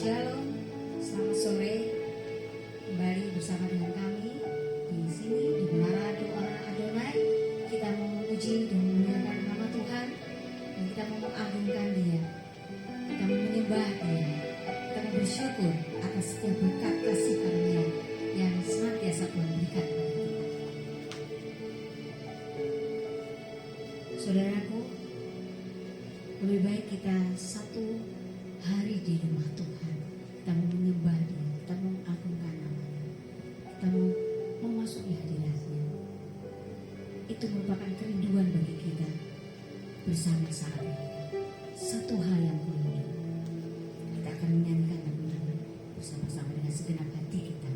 Shalom, selamat sore. Kembali bersama dengan kami di sini di Menara Doa Adonai. Kita mau memuji dan memuliakan nama Tuhan, dan kita mau mengagungkan Dia. Kita mau menyembah Dia. Kita mau bersyukur atas setiap berkat kasih karunia yang senantiasa Tuhan berikan kepada kita. Saudaraku, lebih baik kita satu hari di rumah Tuhan. Kita mau menyembah Dia, kita mau mengagungkan namanya, kita mau memasuki hadiratnya. Itu merupakan kerinduan bagi kita bersama-sama. Satu hal yang perlu kita akan menyanyikan lagu-lagu bersama-sama dengan segenap hati kita.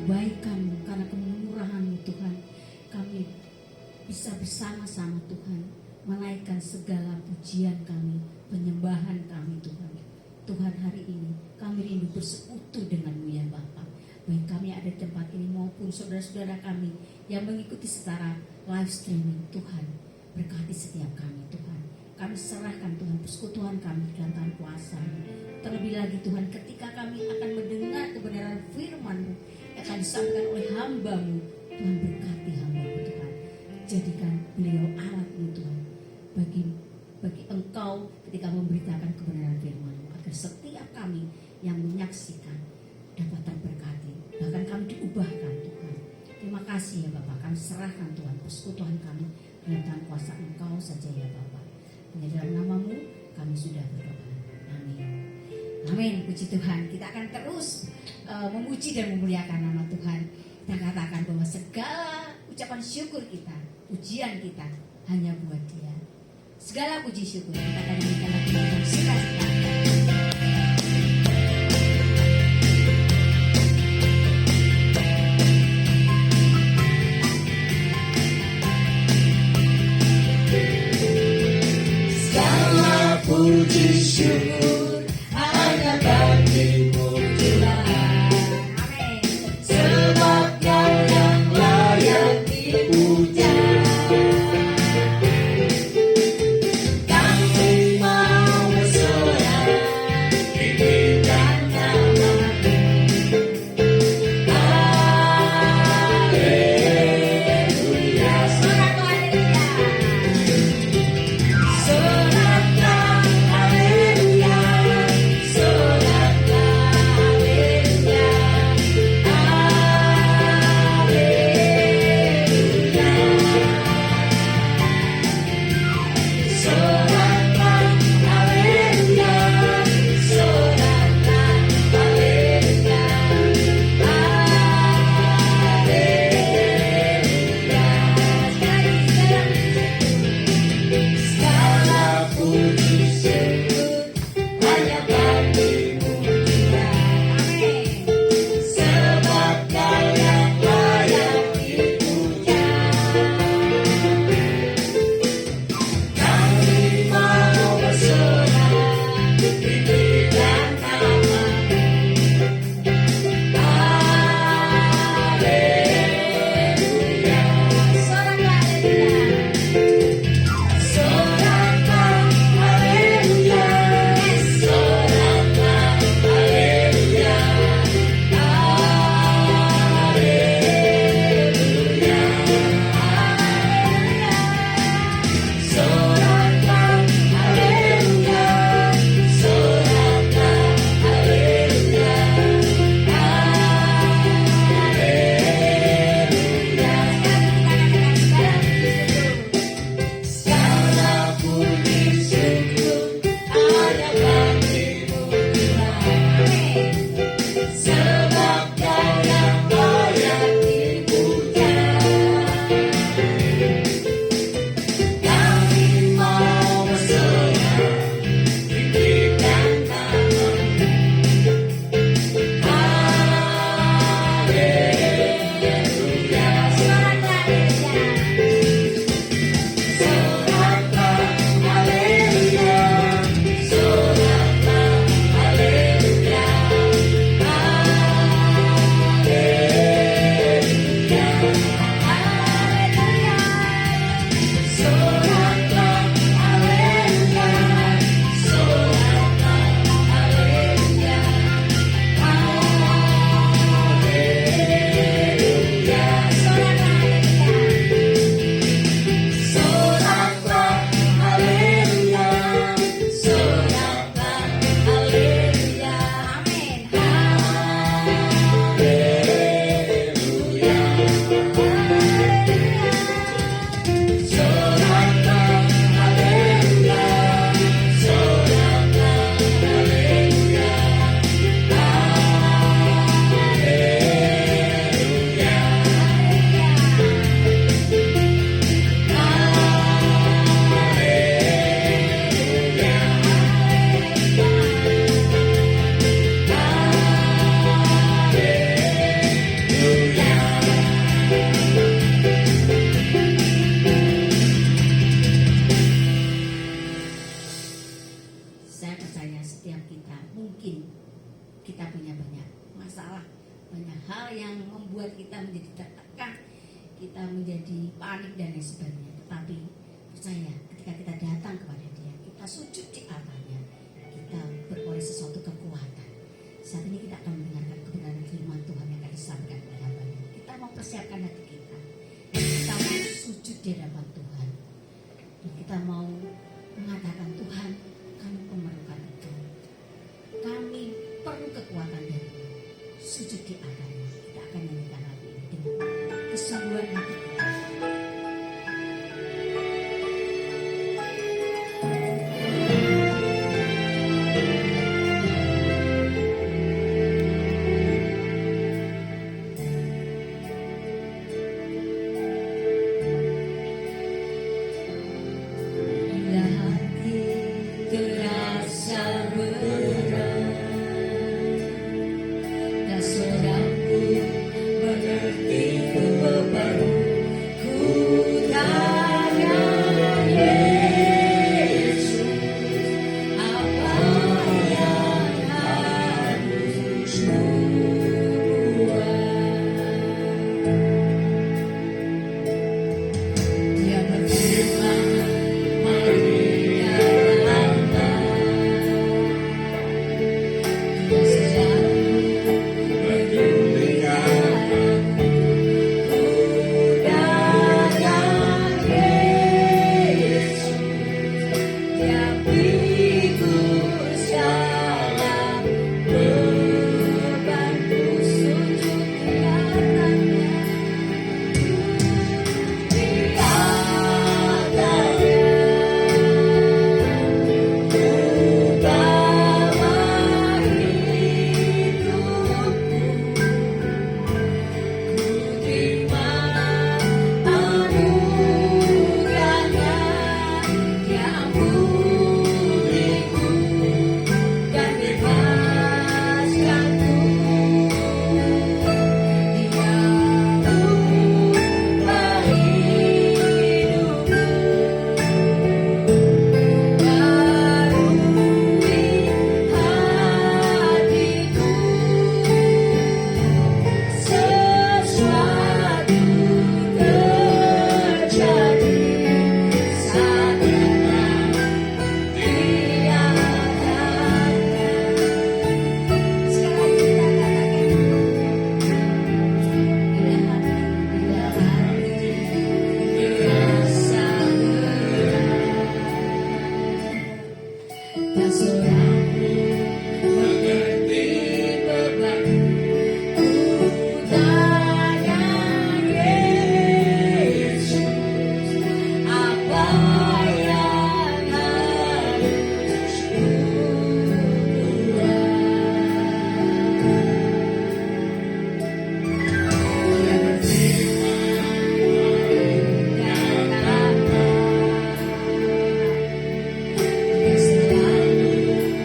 kebaikan-Mu, karena kemurahan-Mu Tuhan, kami bisa bersama-sama Tuhan menaikkan segala pujian kami, penyembahan kami Tuhan. Tuhan, hari ini kami rindu bersekutu dengan-Mu ya Bapa. Baik kami ada di tempat ini maupun saudara-saudara kami yang mengikuti secara live streaming, Tuhan berkati setiap kami Tuhan. Kami serahkan Tuhan persekutuan kami dalam tangan kuasa-Mu. Terlebih lagi Tuhan, ketika kami akan mendengar kebenaran firman-Mu yang akan disampaikan oleh hamba-Mu, Tuhan berkati hamba-Mu Tuhan. Jadikan beliau alat-Mu Tuhan bagi Engkau ketika memberitakan kebenaran firman-Mu, agar setiap kami yang menyaksikan dapat terberkati, bahkan kami diubahkan Tuhan. Terima kasih ya Bapak, kami serahkan Tuhan persekutuan kami dalam tangan kuasa Engkau saja ya Bapak. Hanya dalam nama-Mu kami sudah berdoa. Amin. Amin. Puji Tuhan. Kita akan terus memuji dan memuliakan nama Tuhan. Kita katakan bahwa segala ucapan syukur kita, pujian kita hanya buat Dia. Segala puji syukur kita akan berikan lagi dengan sukacita. Puji syukur hanya bagi-Mu Tuhan. Amin. Sebab Kau yang layak dipuja. Kami mau bersorak tinggikan nama-Mu. Haleluya. Sorak haleluya. Sorakkan haleluya. kita punya banyak masalah, banyak hal yang membuat kita menjadi tertekan, kita menjadi panik dan lain sebagainya. Tetapi percaya, ketika kita datang kepada Dia, kita sujud di atasnya, kita beroleh sesuatu kekuatan. Saat ini kita akan mendengarkan kebenaran firman Tuhan yang akan disampaikan oleh hamba-Nya. Kita mau persiapkan hati kita. Kita mau sujud di hadapan Tuhan. Dan kita mau mengatakan, Tuhan, kami memerlukan Engkau. Kami perlu kekuatan dari-Mu. Sujud di atasnya. Kita akan nyanyikan lagu ini dengan kesungguhan hati kita. Bila hati terasa berat dan seorang pun mengerti bebanku, ku tanya Yesus, apa yang harus ku buat? Dia berfirman, mari datanglah. Dia selalu Menyulikan ku datang Yesus, Dia pikul segala bebanku, sujud di atasnya, di atasnya ku bawa hidupku, ku terima anugerahnya, Dia ampuniku dan bebaskanku. Dia ubah hidupku, barui hatiku, sesuatu terjadi saat Dia datang. Sekali kita katakan, bila hati terasa berat dan seorang mengerti beban, ku tanya Yesus, apa yang harus ku buat? Dia berfirman, datanglah. Dia selalu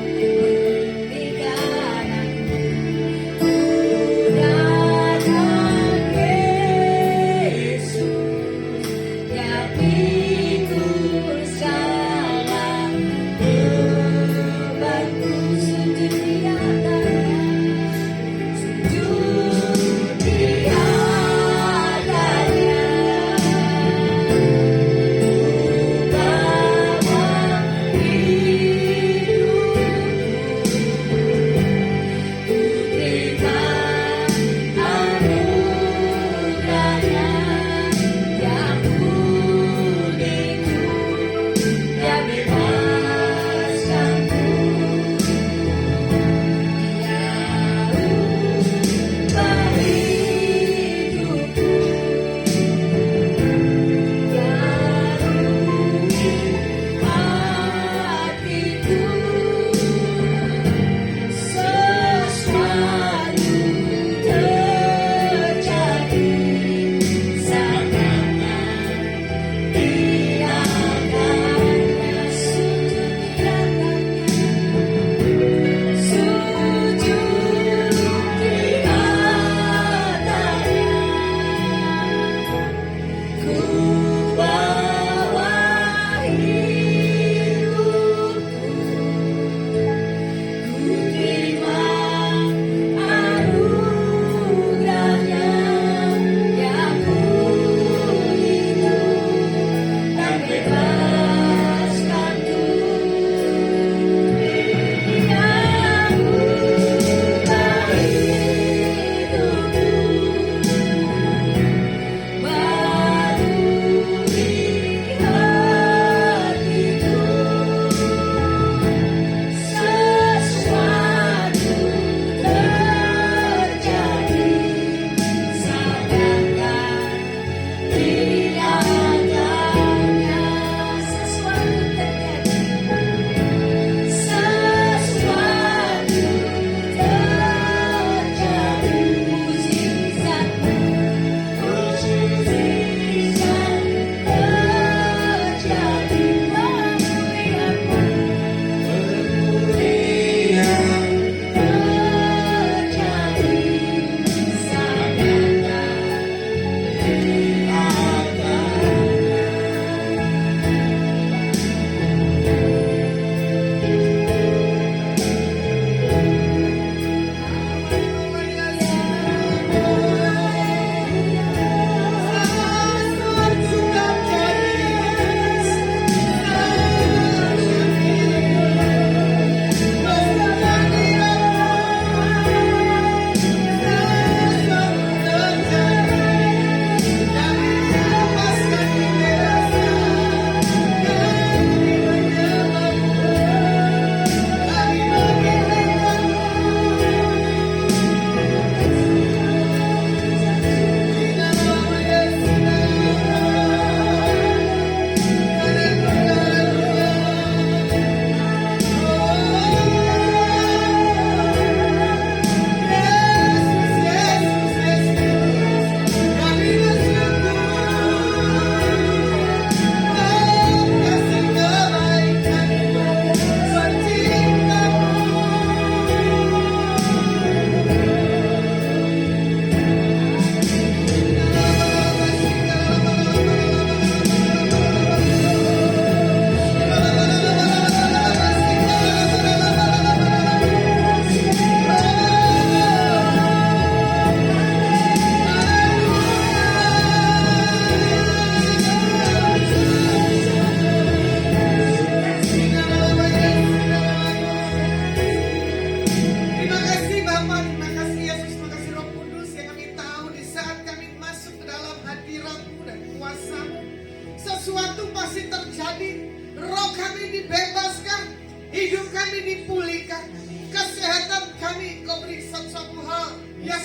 sesuatu pasti terjadi. Roh kami dibebaskan, hidup kami dipulihkan, kesehatan kami kau beri satu hal yang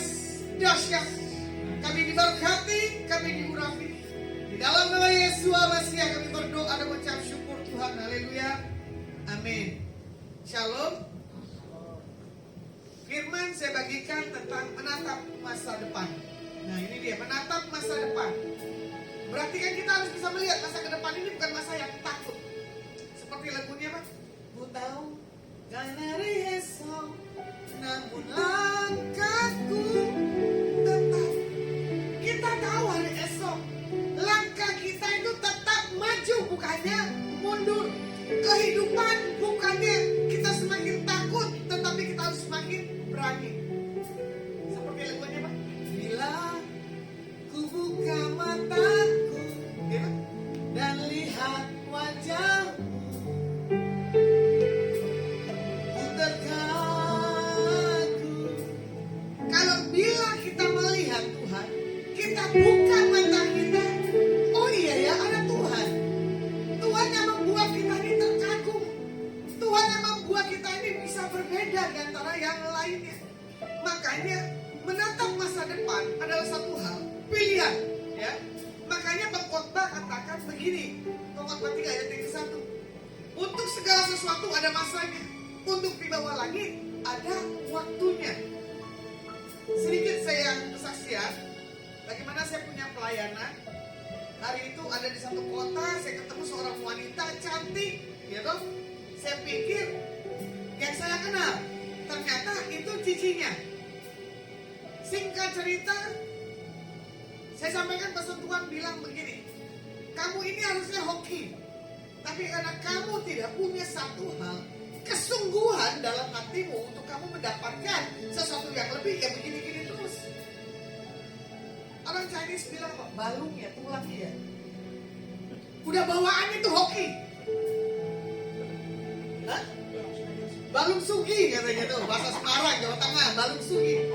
dahsyat. Kami diberkati, kami diurapi. Di dalam nama Yesus Masiah kami berdoa dan mengucap syukur Tuhan. Haleluya. Amin. Shalom. Firman saya bagikan tentang menatap masa depan. Nah ini dia, menatap masa depan. Berarti kan kita harus bisa melihat masa ke depan ini bukan masa yang takut. Seperti lagunya Pak. Ku tahu kan hari esok, namun langkahku tetap. Kita tahu hari esok, langkah kita itu tetap maju, bukannya mundur. Kehidupan bukannya kita semakin takut, tetapi kita harus semakin berani. Seperti lagunya Pak. Bila ku buka mataku, ya, dan lihat wajahmu, ku terkagum. Kalau bila kita melihat Tuhan, kita buka mata kita, oh iya ya ada Tuhan. Tuhan yang membuat kita ini terkagum. Tuhan yang membuat kita ini bisa berbeda di antara yang lainnya. Makanya menatap masa depan adalah satu hal pilihan, ya. Makanya pengkhotbah katakan begini, Pengkhotbah 3 ayat yang ke-1. Untuk segala sesuatu ada masanya, untuk di bawah langit ada waktunya. Sedikit saya kesaksian, bagaimana saya punya pelayanan. Hari itu ada di satu kota, saya ketemu seorang wanita cantik, ya toh. Saya pikir yang saya kenal, ternyata itu cicinya. Singkat cerita, saya sampaikan pesan Tuhan bilang begini, kamu ini harusnya hoki, tapi karena kamu tidak punya satu hal, kesungguhan dalam hatimu untuk kamu mendapatkan sesuatu yang lebih, ya begini-gini terus. Orang Chinese bilang apa? Balung ya, tulang ya. Udah bawaan itu hoki. Hah? Balung sugi katanya tuh, bahasa Semarang, Jawa Tengah, balung sugi.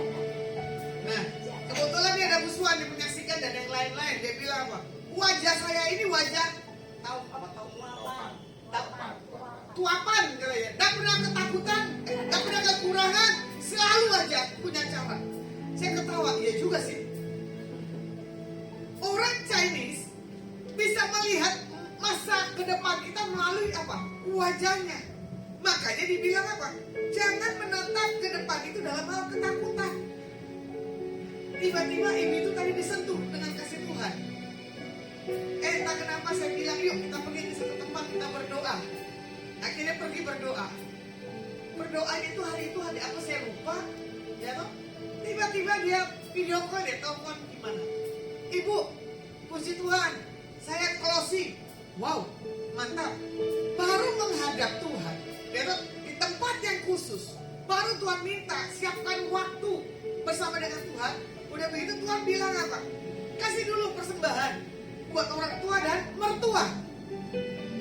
Nah, kebetulan dia ada musuhan yang menyaksikan dan yang lain-lain. Dia bilang apa? Wajah saya ini wajah tahu apa? Tuapan katanya. Tak pernah ketakutan, tak pernah kekurangan, selalu aja punya cara. Saya ketawa, iya juga sih. Orang Chinese bisa melihat masa ke depan kita melalui apa? Wajahnya. Makanya dibilang apa? Jangan menatap ke depan itu dalam hal ketakutan. Tiba-tiba ibu itu tadi disentuh dengan kasih Tuhan. Entah kenapa saya bilang yuk kita pergi ke satu tempat kita berdoa. Akhirnya pergi berdoa. Berdoanya itu hari apa saya lupa. Ya toh? Tiba-tiba dia video call ya, telepon gimana? Ibu, puji Tuhan, saya closing. Wow, mantap. Baru menghadap Tuhan, ya toh? Di tempat yang khusus. Baru Tuhan minta siapkan waktu bersama dengan Tuhan. Udah begitu Tuhan bilang apa? Kasih dulu persembahan buat orang tua dan mertua.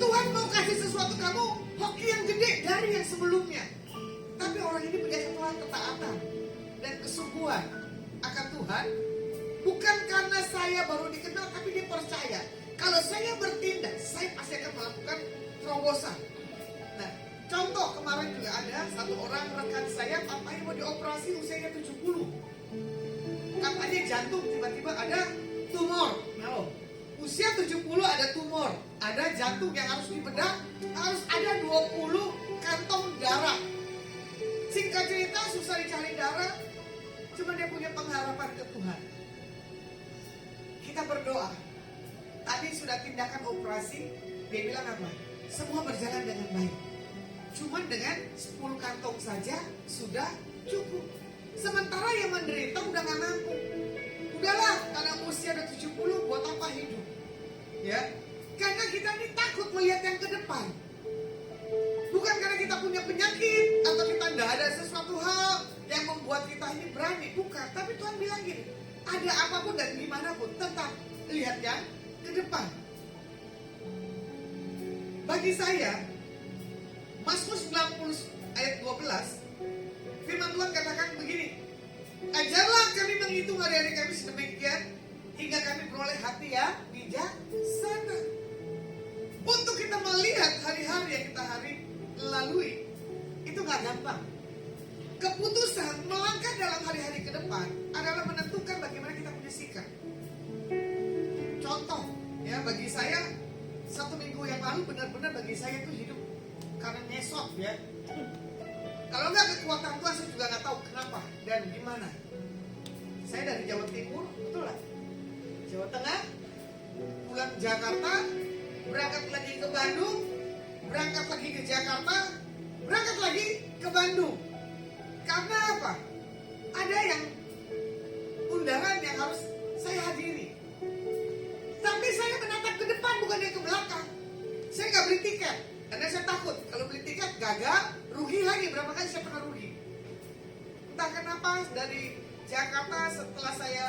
Tuhan mau kasih sesuatu kamu hoki yang gede dari yang sebelumnya. Tapi orang ini punya satu hal ketaatan dan kesungguhan akan Tuhan. Bukan karena saya baru dikenal, tapi dia percaya kalau saya bertindak, saya pasti akan melakukan terobosan. Nah, contoh kemarin juga ada satu orang rekan saya, papanya mau dioperasi usianya 70. Katanya jantung tiba-tiba ada tumor. Nah, usia 70 ada tumor, ada jantung yang harus dibedah, harus ada 20 kantong darah. Singkat cerita susah dicari darah, cuma dia punya pengharapan ke Tuhan. Kita berdoa. Tadi sudah tindakan operasi, dia bilang apa? Semua berjalan dengan baik. Cuma dengan 10 kantong saja sudah cukup. Sementara yang menderita udah gak mampu. Udahlah, karena usia udah 70, buat apa hidup? Ya, karena kita ini takut melihat yang ke depan. Bukan karena kita punya penyakit atau kita tidak ada sesuatu hal yang membuat kita ini berani, bukan. Tapi Tuhan bilang gini, ada apapun dan dimanapun tetap lihat yang ke depan. Bagi saya, Mazmur 90 ayat 12, firman Tuhan katakan begini, ajarlah kami menghitung hari-hari kami sedemikian hingga kami beroleh hati yang bijaksana. Untuk kita melihat hari-hari yang kita lalui, itu gak gampang. Keputusan melangkah dalam hari-hari ke depan adalah menentukan bagaimana kita punya sikap. Contoh, ya bagi saya 1 minggu yang lalu benar-benar bagi saya itu hidup karena nyesot ya. Kalau nggak kekuatan Tuhan saya juga nggak tahu kenapa dan gimana. Saya dari Jawa Timur, betul lah. Jawa Tengah, pulang Jakarta, berangkat lagi ke Bandung, berangkat lagi ke Jakarta, berangkat lagi ke Bandung. Karena apa? Ada yang undangan yang harus saya hadiri. Tapi saya menatap ke depan bukan yang ke belakang. Saya nggak beli tiket karena saya takut kalau beli tiket gagal, rugi lagi. Berapa kali saya pernah rugi? Entah kenapa dari Jakarta setelah saya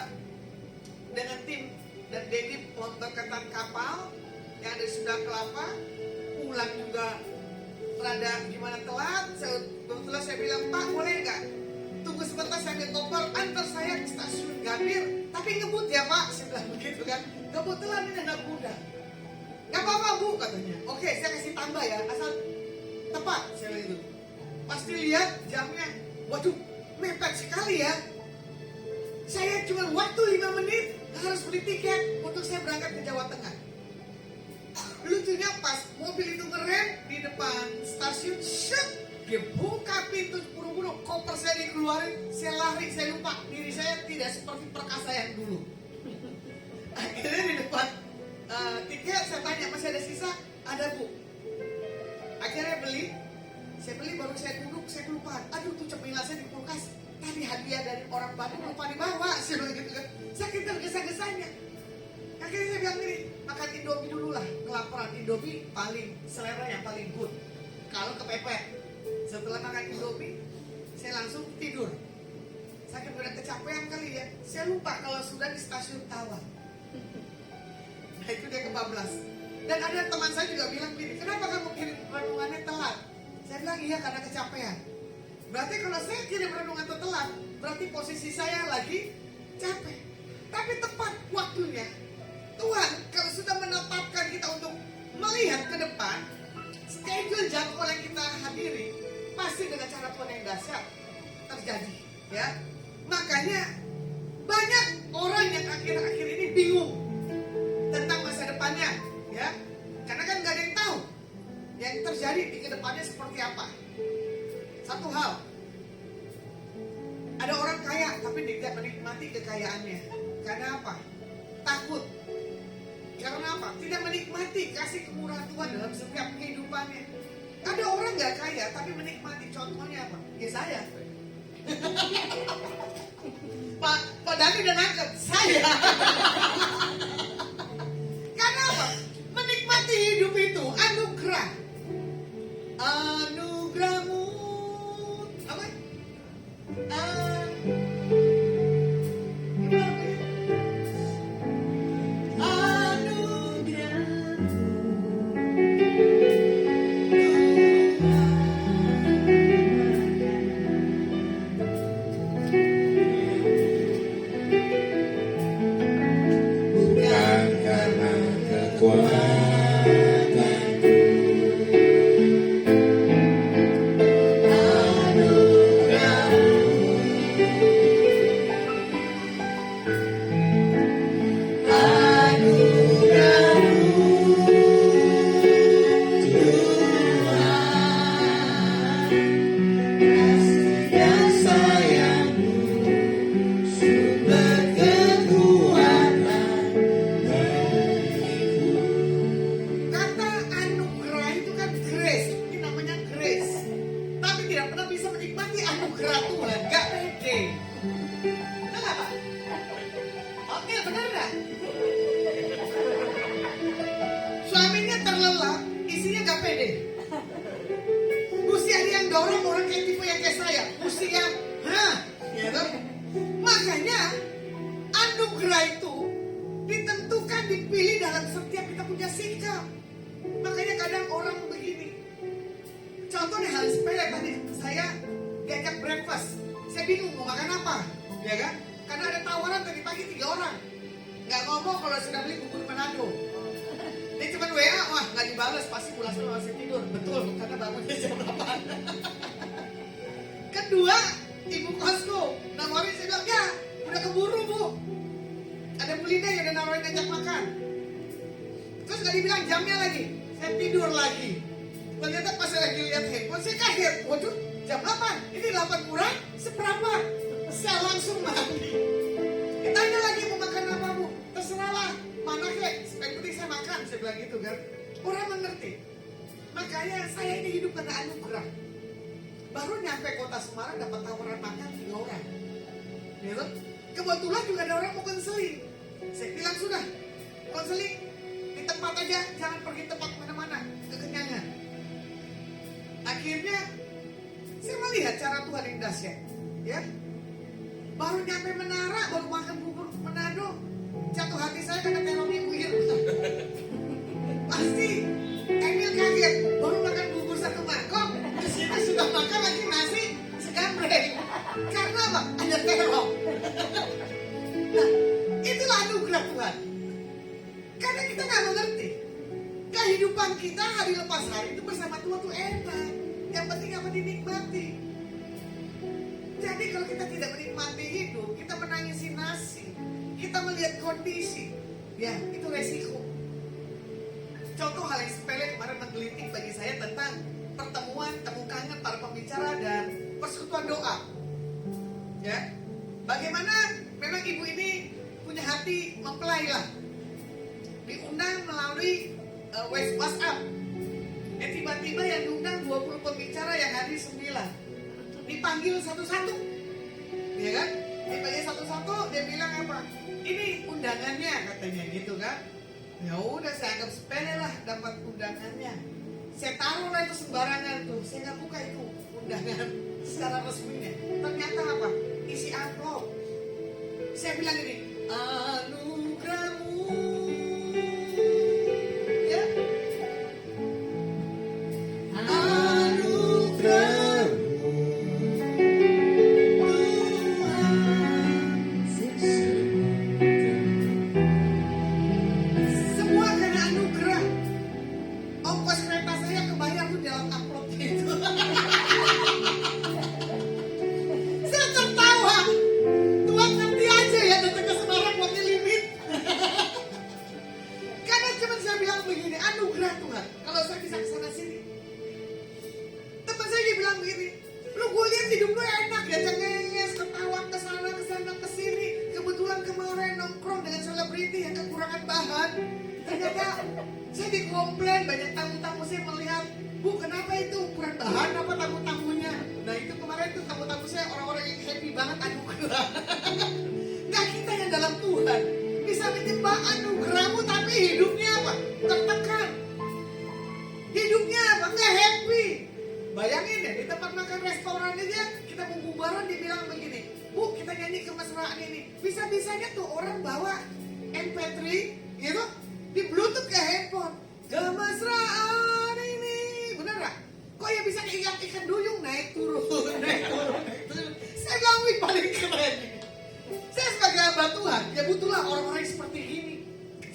dengan tim dan Dedi memberkatan kapal yang ada di Sunda Kelapa, pulang juga rada gimana telat. Kebetulan saya bilang, Pak boleh nggak tunggu sebentar saya ambil koper, antar saya ke stasiun Gambir, tapi ngebut ya Pak, saya bilang begitu kan. Kebetulan ini anak muda, nggak apa-apa Bu katanya. Oke, saya kasih tambah ya, asal tepat saya bilang itu. Pasti lihat jamnya, waduh mepet sekali ya. Saya cuma waktu 5 menit harus beli tiket untuk saya berangkat ke Jawa Tengah. Lucunya pas mobil itu ngerem di depan stasiun, shut, dia buka pintu buru-buru, koper saya dikeluarin, saya lari, saya lupa diri saya tidak seperti perkasa yang dulu. Akhirnya di depan tiket saya tanya masih ada sisa, ada Bu. Akhirnya saya beli baru saya duduk, saya kelupaan. Aduh tuh cemilan saya di kulkas, tadi hadiah dari orang Bandung lupa dibawa, saya bilang gitu kan. Sakit tergesa-gesanya. Akhirnya saya bilang gini, makan Indomie dulu lah, kelaparan. Indomie paling selera yang paling good. Kalau kepepet, setelah makan Indomie, saya langsung tidur. Saking udah kecapean kali ya, saya lupa kalau sudah di stasiun Tawang. Nah itu dia kebablas. Dan ada teman saya juga bilang gini, kenapa kamu kirim renungannya telat? Saya bilang iya karena kecapean. Berarti kalau saya kirim renungan telat, berarti posisi saya lagi capek. Tapi tepat waktunya. Tuhan kalau sudah menetapkan kita untuk melihat ke depan, schedule jadwal yang kita hadiri pasti dengan cara Tuhan yang dahsyat terjadi, ya. Makanya banyak orang yang akhir-akhir ini bingung tentang masa depannya, ya. Karena kan nggak ada yang tahu. Yang yang terjadi di kedepannya seperti apa. Satu hal, ada orang kaya tapi tidak menikmati kekayaannya. Karena apa? Takut. Karena apa? Tidak menikmati kasih kemurahan Tuhan dalam setiap kehidupannya. Ada orang gak kaya tapi menikmati. Contohnya apa? Ya saya. Pak Dani udah nangkep. Saya. Karena apa? Menikmati hidup itu anugerah. Anugerahmu. Apa? Bukan karena kekuatan, kasih dan sayangmu, sumber kekuatan bagiku. Kata anugerah itu kan grace. Ini namanya grace. Tapi tidak pernah bisa menikmati anugerah Tuhan. Gak pede. Betul gak, Pak? Oke, benar gak? Suaminya terlelap, isinya gak pede. Mesti ada yang dorong orang kayak tipe yang kayak saya. Mesti yang, gitu. Makanya anugerah itu ditentukan, dipilih dalam setiap kita punya sikap. Makanya kadang orang begini. Contohnya hal sepele tadi, saya diajak breakfast. Saya bingung mau makan apa, ya kan? Karena ada tawaran tadi pagi 3 orang. Nggak ngomong kalau sudah beli bubur Manado. Dia cuma WA, wah nggak dibalas, pasti pulasnya masih tidur. Betul, karena bangunnya jam 8. Kedua, ibu kosku nawarin, saya bilang, ya udah keburu bu. Ada Belinda yang udah nawarin ajak makan. Terus gak dibilang jamnya lagi, saya tidur lagi. Ternyata pas saya lagi lihat handphone, saya kaget. Waduh, jam 8, ini 8 kurang seberapa. Saya langsung mandi. Ditanya lagi mau makan apa bu? Terserahlah, mana kek, yang penting saya makan. Saya bilang gitu kan. Orang mengerti. Makanya saya ini hidup karena anugerah. Baru nyampe kota Semarang dapat tawaran makan 3 orang. Gitu? Kebetulan juga ada orang mau konseling. Saya bilang sudah, konseling di tempat aja, jangan pergi tempat mana-mana, kekenyangan. Akhirnya saya melihat cara Tuhan yang dahsyat, ya. Baru nyampe Menara, baru makan bubur Manado, jatuh hati saya karena terongnya buir. Pasti Emil kaget, baru makan bubur 1 mangkok, kesini sudah makan lagi nasi segambreng. Karena apa? Ada terong. Nah, itulah anugerah Tuhan. Karena kita nggak mengerti. Kehidupan kita hari lepas hari itu bersama Tuhan tuh enak. Yang penting apa? Dinikmati. Jadi kalau kita tidak menikmati hidup, kita menangisi nasi, kita melihat kondisi, ya itu resiko. Contoh hal yang sepele kemarin menggelitik bagi saya tentang pertemuan, temu kangen para pembicara dan persekutuan doa. Ya, bagaimana memang ibu ini punya hati mempelai lah. Diundang melalui WhatsApp. Tiba-tiba yang diundang 20 pembicara yang hadir 9. Dipanggil satu-satu. Ya kan? Dipanggil satu-satu, dia bilang apa? Ini undangannya katanya gitu kan. Ya udah saya anggap sepele lah dapat undangannya. Saya taruh lah itu sembarangan tuh. Saya nggak buka itu undangan secara resminya. Ternyata apa? Isi amplop. Saya bilang ini, anugerahmu. Ya. Anugerahmu, Semua karena anugerah. Ongkos kereta saya kebayar tuh dalam amplop itu. Saya tertawa. Tuhan ngerti aja ya datang ke Semarang pakai limit. Kenapa? Nggak happy. Bayangin deh, di tempat makan restoran aja, kita mau bubaran dia bilang begini, Bu, kita nyanyi kemesraan ini. Bisa-bisanya tuh orang bawa MP3 gitu, di bluetooth ke handphone. Kemesraan ini, bener gak? Kok ya bisa kayak ikan duyung naik turun, naik turun, naik turun. Saya bilang, wih paling keren ini. Saya sebagai hamba Tuhan, ya butuhlah orang-orang yang seperti ini.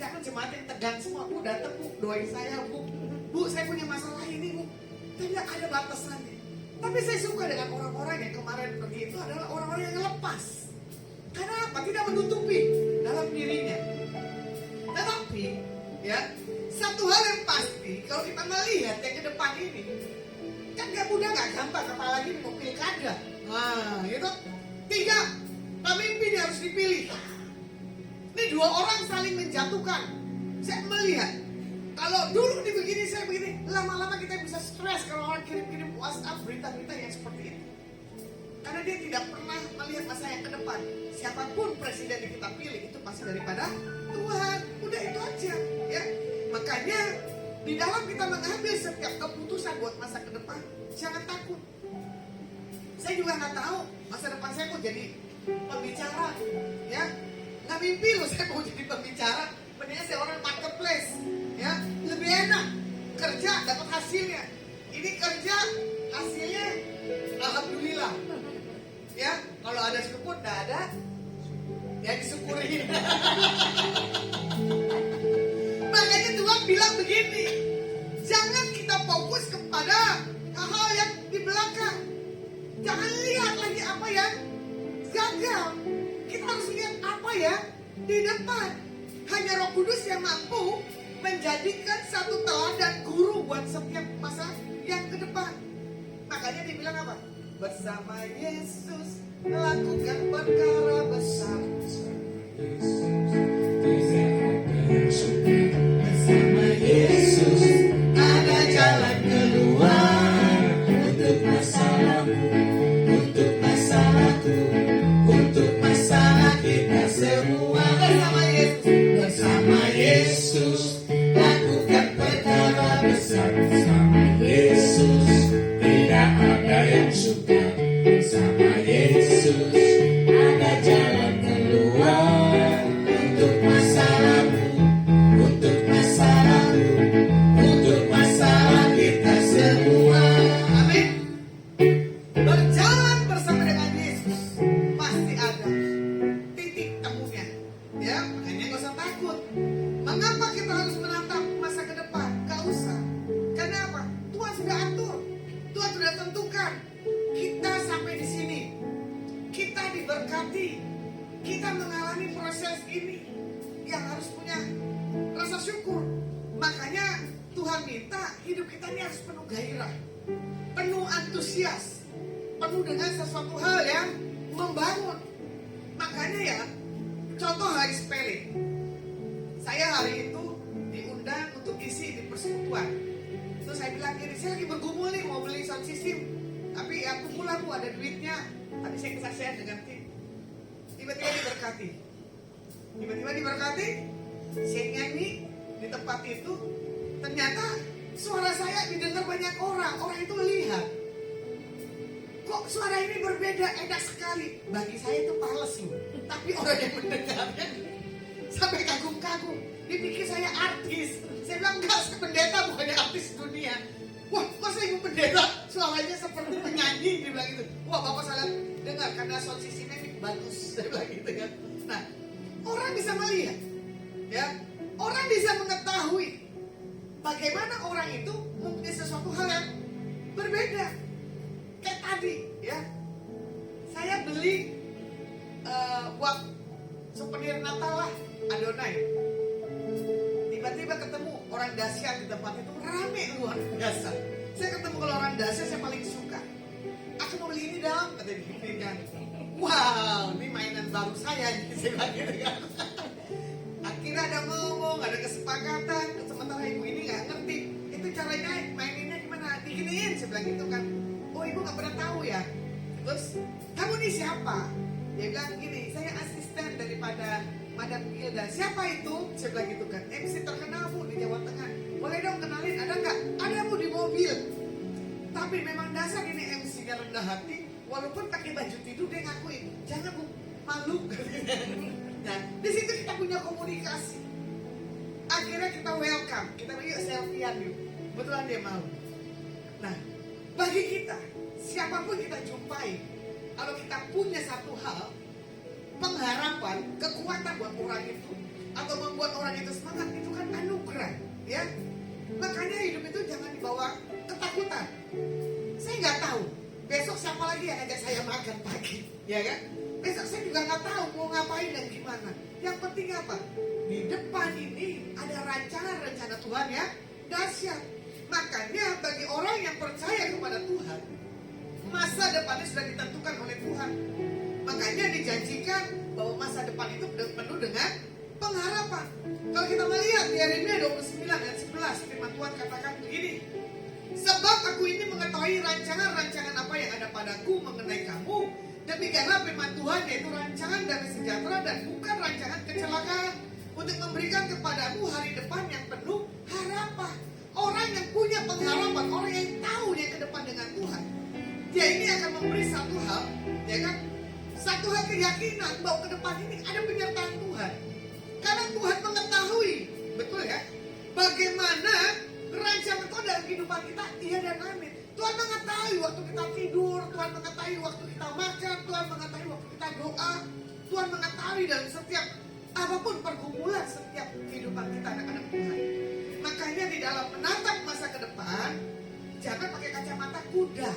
Jangan jemaat yang tegang semua, Bu datang Bu, doain saya Bu. Bu, saya punya masalah ini Bu. Tidak ada batasannya. Tapi saya suka dengan orang-orang yang kemarin pergi itu adalah orang-orang yang lepas. Karena apa? Tidak menutupi dalam dirinya. Tetapi, ya, satu hal yang pasti, kalau kita melihat yang ke depan ini, kan gak mudah, gak gampang, apalagi mau pilkada. Nah, itu 3 pemimpin yang harus dipilih. Ini 2 orang saling menjatuhkan. Saya melihat, kalau dulu begini, saya begini, lama-lama kita bisa stres kalau orang kirim-kirim WhatsApp berita-berita yang seperti itu. Karena dia tidak pernah melihat masa yang ke depan. Siapapun presiden yang kita pilih itu pasti daripada Tuhan. Udah itu aja, ya. Makanya di dalam kita mengambil setiap keputusan buat masa ke depan, jangan takut. Saya juga nggak tahu masa depan saya kok jadi pembicara, ya. Nggak mimpi loh saya mau jadi pembicara. Mendingan saya orang marketplace, ya. Lebih enak kerja dapat hasilnya. Ini kerja hasilnya alhamdulillah, ya. Kalau ada syukur, nggak ada, ya disyukurin. Makanya Tuhan bilang begini, jangan kita fokus kepada hal-hal yang di belakang. Jangan lihat lagi apa yang gagal. Kita harus lihat apa ya di depan. Hanya Roh Kudus yang mampu menjadikan satu teladan guru buat setiap masa yang ke depan. Makanya dibilang apa? Bersama Yesus melakukan perkara besar. Bersama Yesus ada jalan keluar untuk masalahmu, untuk masalahku, untuk masalah kita semua. Bersama Yesus lakukan perkara besar. Bersama Yesus tidak ada yang suka. Bersama Yesus ada jalan keluar untuk masalahmu, untuk masalahku, untuk masalah kita semua. Amin. Berjalan bersama dengan Yesus pasti ada titik temunya. Ya, makanya gak usah takut. Mengapa kita harus menatap masa ke depan? Gak usah. Karena apa? Tuhan sudah atur. Tuhan sudah tentukan. Kita sampai di sini. Kita diberkati. Kita mengalami proses ini yang harus punya rasa syukur. Makanya Tuhan minta hidup kita ini harus penuh gairah, penuh antusias, penuh dengan sesuatu hal yang membangun. Makanya ya, contoh hari sepele. Saya hari itu diundang untuk isi di persekutuan. Terus saya bilang gini, saya lagi bergumul nih mau beli sound system, tapi ya tunggulah Bu, ada duitnya. Tadi saya kesaksian dengan tim. Tiba-tiba diberkati. Tiba-tiba diberkati, saya nyanyi di tempat itu. Ternyata suara saya didengar banyak orang. Orang itu lihat, kok suara ini berbeda, enak sekali. Bagi saya itu pales loh. Tapi orang yang mendengarnya sampai kagum-kagum. Dipikir saya artis. Saya bilang enggak, saya pendeta bukannya artis dunia. Wah, masa ibu pendeta suaranya seperti penyanyi, dia bilang gitu. Wah, Bapak salah dengar karena sound systemnya bagus, saya bilang gitu kan. Nah, orang bisa melihat, ya, orang bisa mengetahui bagaimana orang itu mempunyai sesuatu hal yang berbeda. Kayak tadi, ya, saya beli buat souvenir Natal lah, Adonai. Tiba-tiba ketemu orang dahsyat di tempat itu, rame luar biasa. Saya ketemu kalau orang dahsyat saya paling suka. Aku mau beli ini dong, kata dia kan. Wow, ini mainan baru saya nih, saya bilang gitu kan. Akhirnya ada ngomong, ada kesepakatan. Sementara ibu ini nggak ngerti itu caranya maininnya gimana, diginiin, saya bilang gitu kan. Oh, ibu nggak pernah tahu ya. Terus kamu nih siapa? Dia bilang gini, saya asisten daripada Madam Gilda. Siapa itu? Saya bilang gitu kan. MC terkenal Bu di Jawa Tengah. Boleh dong kenalin, ada nggak? Ada Bu di mobil. Tapi memang dasar ini MC-nya rendah hati. Walaupun pakai baju tidur dia ngakuin, jangan Bu, malu. Nah, di situ kita punya komunikasi. Akhirnya kita welcome, kita yuk selfie-an yuk. Betulan dia mau. Nah, bagi kita, siapapun kita jumpai, kalau kita punya satu hal, pengharapan, kekuatan buat orang itu, atau membuat orang itu semangat, itu kan anugerah, ya. Makanya hidup itu jangan dibawa ketakutan. Saya nggak tahu besok siapa lagi yang ngajak saya makan pagi, ya kan? Besok saya juga nggak tahu mau ngapain dan gimana. Yang penting apa? Di depan ini ada rencana Tuhan ya, dahsyat. Makanya bagi orang yang percaya kepada Tuhan, masa depannya sudah ditentukan oleh Tuhan. Makanya dijanjikan bahwa masa depan itu penuh dengan pengharapan. Kalau kita melihat di Yeremia 29 ayat 11, firman Tuhan katakan begini. Sebab aku ini mengetahui rancangan-rancangan apa yang ada padaku mengenai kamu. Demikianlah firman Tuhan, yaitu rancangan damai sejahtera dan bukan rancangan kecelakaan, untuk memberikan kepadamu hari depan yang penuh harapan. Orang yang punya pengharapan, orang yang tahu dia ke depan dengan Tuhan, dia ini akan memberi satu hal, ya kan? Satu hal keyakinan bahwa ke depan ini ada penyertaan Tuhan. Karena Tuhan mengetahui, betul ya, bagaimana rancangan Tuhan dalam kehidupan kita, iya dan amin. Tuhan mengetahui waktu kita tidur, Tuhan mengetahui waktu kita makan, Tuhan mengetahui waktu kita doa, Tuhan mengetahui dalam setiap apapun pergumulan setiap kehidupan kita anak-anak Tuhan. Makanya di dalam menatap masa ke depan, jangan pakai kacamata kuda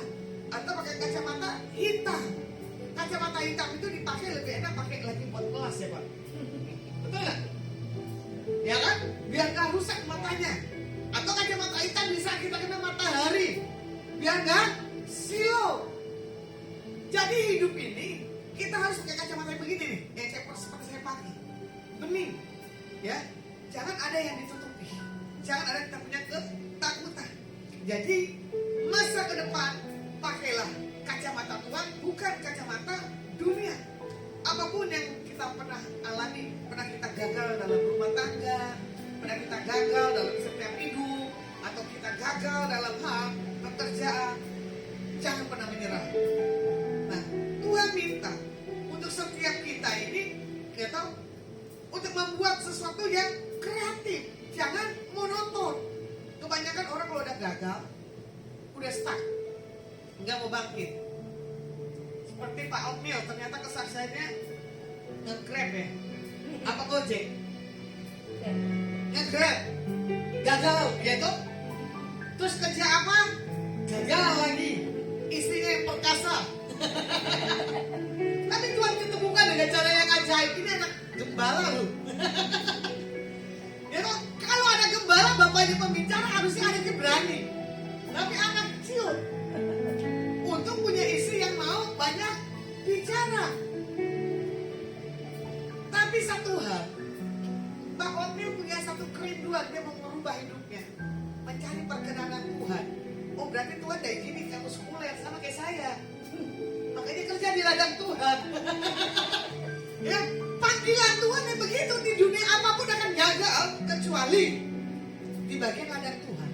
atau pakai kacamata hitam. Kacamata hitam itu dipakai lebih enak pakai lagi buat kelas ya Pak. Betul nggak? Ya kan? Biar nggak rusak matanya. Atau kacamata hitam bisa kita kena matahari, biar nggak silau. Jadi hidup ini kita harus pakai kacamata begini nih, yang seperti saya pakai. Bening, ya. Jangan ada yang ditutupi. Jangan ada kita punya ketakutan. Jadi masa ke depan pakailah kacamata Tuhan, bukan kacamata dunia. Apapun yang kita pernah alami, pernah kita gagal dalam rumah tangga, pernah kita gagal dalam setiap hidup, atau kita gagal dalam hal pekerjaan, jangan pernah menyerah. Nah, Tuhan minta untuk setiap kita ini, ya tahu, untuk membuat sesuatu yang kreatif, jangan monoton. Kebanyakan orang kalau udah gagal, udah stuck, nggak mau bangkit. Seperti Pak Omil, ternyata kesaksiannya nge-grab ya, apa Gojek? Nge-grab, gagal, gitu. Terus kerja apa? Gagal lagi. Istrinya yang perkasa. Tapi Tuhan ketemukan dengan cara yang ajaib. Ini anak gembala loh. Ya toh, kalau ada gembala, bapaknya pembicara, harusnya anaknya berani. Tapi anak kecil, untuk punya istri yang mau banyak bicara. Tapi satu hal, Pak Omil punya satu kerinduan, dia mau merubah hidupnya, mencari perkenanan Tuhan. Oh berarti Tuhan dari gini kamu sekuler sama kayak saya. Makanya kerja di ladang Tuhan. Ya, panggilan Tuhan yang begitu, di dunia apapun akan gagal kecuali di bagian ladang Tuhan.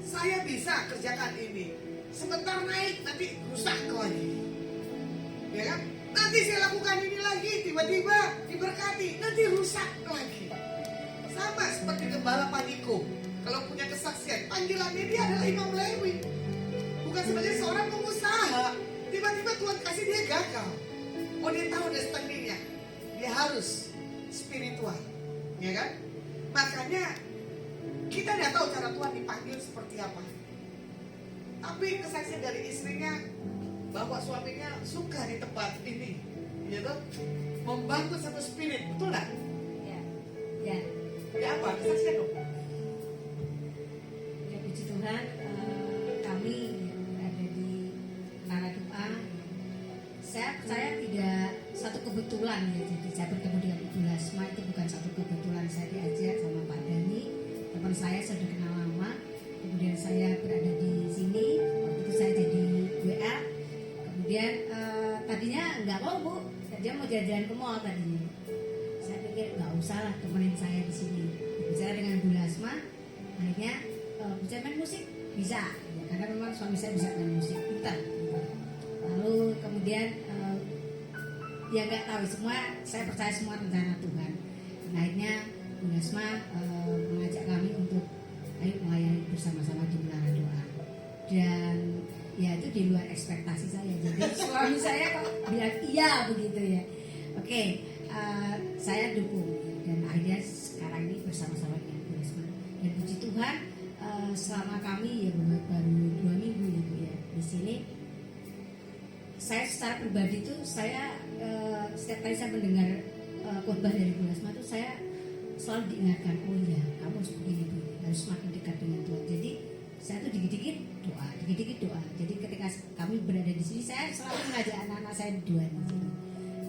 Saya bisa kerjakan ini, sebentar naik nanti rusak lagi. Ya kan? Nanti saya lakukan ini lagi, tiba-tiba diberkati, nanti rusak lagi. Sama seperti gembala Paniko. Kalau punya kesaksian, panggilannya dia adalah Imam Lewi. Bukan sebagai seorang pengusaha. Tiba-tiba Tuhan kasih dia gagal. Oh dia tahu destiny-nya. Dia harus spiritual. Ya kan? Makanya kita tidak tahu cara Tuhan dipanggil seperti apa. Tapi kesaksian dari istrinya, bahwa suaminya suka di tempat ini, gitu, membangun satu spirit, betul nggak? Ya, ya. Ya apa? Kesaksian dong. Ya puji Tuhan, kami ada di Paradoa. Saya tidak satu kebetulan ya, jadi saya bertemu dengan Ibu Lasma itu bukan satu kebetulan. Saya diajak sama Pak Dani, teman saya sudah kenal lama. Kemudian saya berada di sini, waktu itu saya jadi WA. Kemudian tadinya nggak mau Bu, dia mau jalan-jalan ke mall tadinya. Saya pikir nggak usah lah temenin saya di sini. Bicara dengan Bu Lasma, akhirnya bisa main musik bisa ya, karena memang suami saya bisa main musik pintar gitu. Lalu kemudian ya nggak tahu semua, saya percaya semua rencana Tuhan. Nah, akhirnya Bu Nasma mengajak kami untuk ayo melayani bersama-sama di Menara Doa, dan ya itu di luar ekspektasi saya. Jadi suami saya kok bilang iya begitu ya. Oke, saya dukung ya, dan akhirnya sekarang ini bersama-sama dengan Bu Nasma. Dan puji Tuhan selama kami ya baru 2 minggu ya Bu ya di sini, saya secara pribadi itu saya setiap kali saya mendengar khotbah dari Bu Nasma itu saya selalu diingatkan, oh iya kamu harus begini Bu, harus semakin dekat dengan Tuhan. Jadi saya tuh dikit-dikit doa. Jadi ketika kami berada di sini, saya selalu mengajak anak-anak saya doa di sini.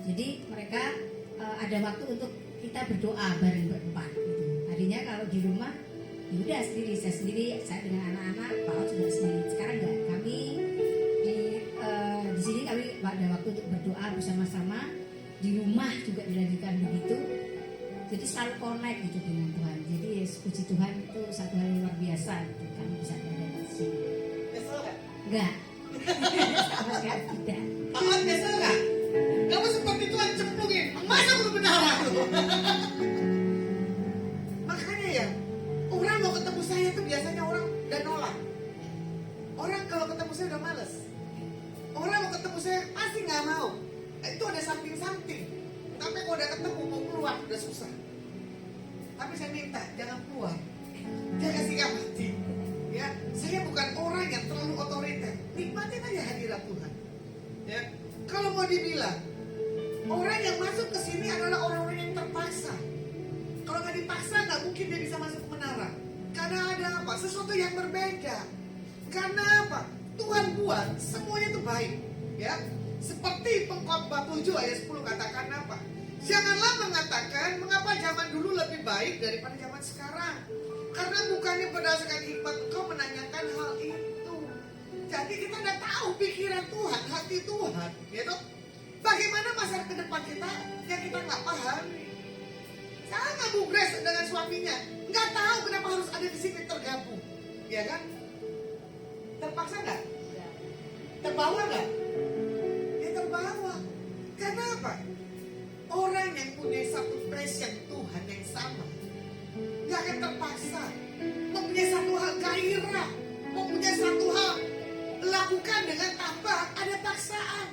Jadi mereka ada waktu untuk kita berdoa bareng berempat gitu. Tadinya kalau di rumah ya udah saya sendiri, saya dengan anak-anak, Pak Ot juga sendiri. Sekarang enggak, kami di sini kami ada waktu untuk berdoa bersama-sama. Di rumah juga dilanjutkan begitu. Jadi selalu connect gitu dengan Tuhan. Jadi ya, puji Tuhan itu satu hal yang luar biasa gitu. Kami bisa berada di sini. Kesel gak? Enggak. Sama sekali tidak. Amat kesel gak? Kamu seperti Tuhan cemplungin, masa belum menara tuh? Makanya ya, orang mau ketemu saya tuh biasanya orang udah nolak. Orang kalau ketemu saya udah males. Orang mau ketemu saya pasti nggak mau. Itu ada something. Tapi kalau udah ketemu mau keluar udah susah. Tapi saya minta jangan keluar. Jaga sikap hati. Ya, saya bukan orang yang terlalu otoriter. Nikmatin aja hadirat Tuhan. Ya, kalau mau dibilang orang yang masuk ke sini adalah orang-orang yang terpaksa. Kalau nggak dipaksa nggak mungkin dia bisa masuk ke menara. Karena ada apa? Sesuatu yang berbeda. Karena apa? Tuhan buat semuanya itu baik. Ya, seperti Pengkhotbah 7 ayat 10 katakan apa? Janganlah mengatakan mengapa zaman dulu lebih baik daripada zaman sekarang. Karena bukannya berdasarkan hikmat engkau menanyakan hal itu. Jadi kita udah tahu pikiran Tuhan, hati Tuhan, gitu. Bagaimana masa ke depan kita yang kita nggak pahami. Sama Bu Grace dengan suaminya, nggak tahu kenapa harus ada di sini tergabung, ya kan? Terpaksa nggak? Terbawa nggak? Ya terbawa. Karena apa? Orang yang punya satu passion Tuhan yang sama, nggak akan terpaksa. Mempunyai satu hal gairah, mempunyai satu hal lakukan dengan tanpa ada paksaan.